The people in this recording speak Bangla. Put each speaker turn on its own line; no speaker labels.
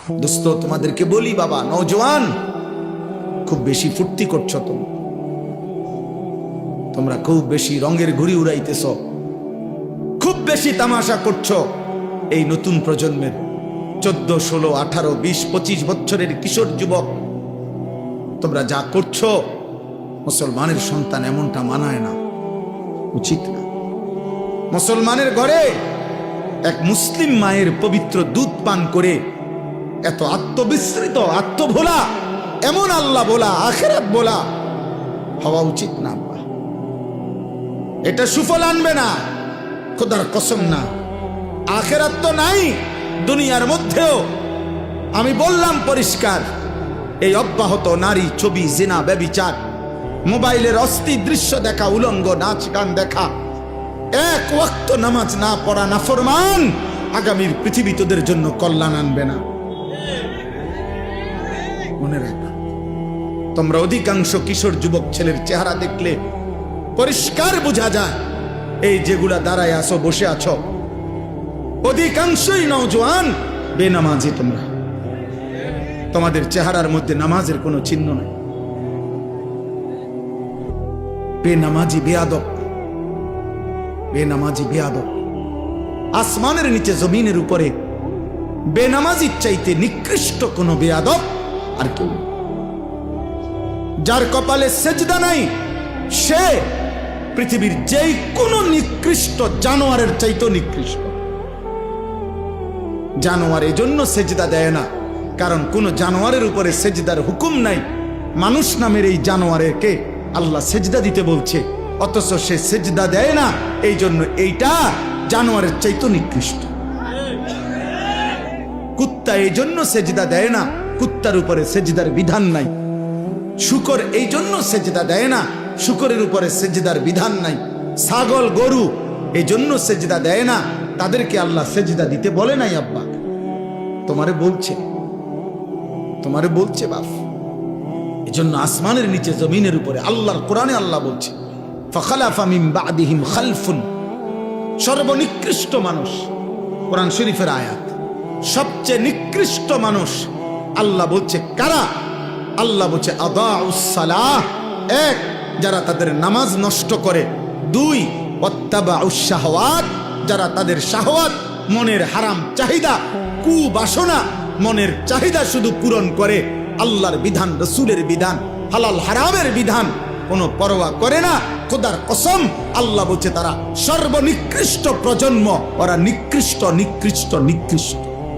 দোস্ত তোমাদেরকে বলি বাবা, নওজোয়ান, খুব বেশি ফুর্তি করছো তোমরা খুব বেশি রঙের ঘুড়ি উড়াইতেছ, খুব বেশি তামাশা করছো। এই নতুন প্রজন্মের 14, 16, 18, 20, 25 বছরের কিশোর যুবক, তোমরা যা করছো মুসলমানের সন্তান এমনটা মানায় না, উচিত না। মুসলমানের ঘরে এক মুসলিম মায়ের পবিত্র দুধ পান করে এত আত্মবিস্মৃত, আত্মভোলা, এমন আল্লাহ বলা, আখিরাত বলা হওয়া উচিত না। এটা সুফল আনবে না, খোদার কসম না। আখিরাত তো নাই দুনিয়ার মধ্যেও। আমি বললাম পরিষ্কার, এই অব্যাহত নারী ছবি, জিনা, ব্যভিচার, মোবাইলের অস্থির দৃশ্য দেখা, উলঙ্গ নাচ গান দেখা, এক ওয়াক্ত নামাজ না পড়া নাফরমান আগামীর পৃথিবী তোদের জন্য কল্যাণ আনবে না। মনে রাখো, তোমরা অধিকাংশ কিশোর যুবক ছেলের চেহারা দেখলে পরিষ্কার বোঝা যায়, এই যেগুলা দাঁড়ায় আছো, বসে আছো, অধিকাংশই নওজোয়ান বেনামাজি। তোমরা, তোমাদের চেহারার মধ্যে নামাজের কোনো চিহ্ন নাই। বেনামাজি, বেয়াদব, বেনামাজি, বেয়াদব। আসমানের নিচে জমিনের উপরে বেনামাজির চাইতে নিকৃষ্ট কোন বেয়াদব আর কেউ। যার কপালে সেজদা নাই সে পৃথিবীর যেই কোনো নিকৃষ্ট জানোয়ারের চাইতে নিকৃষ্ট। জানোয়ার এজন্য সেজদা দেয় না কারণ কোন জানোয়ারের উপরে সেজদার হুকুম নাই। মানুষ নামের এই জানোয়ারকে আল্লাহ সেজদা দিতে বলছে, অথচ সে সেজদা দেয় না, এই জন্য এইটা জানোয়ারের চাইতে নিকৃষ্ট। কুত্তা এই জন্য সেজদা দেয় না, কুত্তার উপরে সেজদার বিধান নাই। শূকর এই জন্য সেজদা দেয় না, শূকরের উপরে সেজদার বিধান নাই। ছাগল, গরু এই জন্য সেজদা দেয় না, তাদেরকে আল্লাহ সেজদা দিতে বলে নাই। আব্বা তোমারে বলছে, তোমারে বলছে বাপ। এজন্য আসমানের নিচে জমিনের উপরে আল্লাহর কোরআনে আল্লাহ বলছে, ফাখালাফা মিন বাদিহিম খালফুন, সর্বনিকৃষ্ট মানুষ। কোরআন শরীফের আয়াত, সবচেয়ে নিকৃষ্ট মানুষ আল্লাহ বলছে কারা? আল্লাহ বলছে আদাউস সালাহ, এক, যারা তাদের নামাজ নষ্ট করে। দুই, ওয়াত্তাবাউস শাহওয়াত, যারা তাদের শাহওয়াত, মনের হারাম চাহিদা, কুবাসনা, মনের চাহিদা শুধু পূরণ করে, আল্লাহর বিধান, রসুলের বিধান, হালাল হারামের বিধান কোনো পরোয়া করে না। খোদার কসম, আল্লাহ বলছে তারা সর্বনিকৃষ্ট প্রজন্ম, ওরা নিকৃষ্ট, নিকৃষ্ট, নিকৃষ্ট।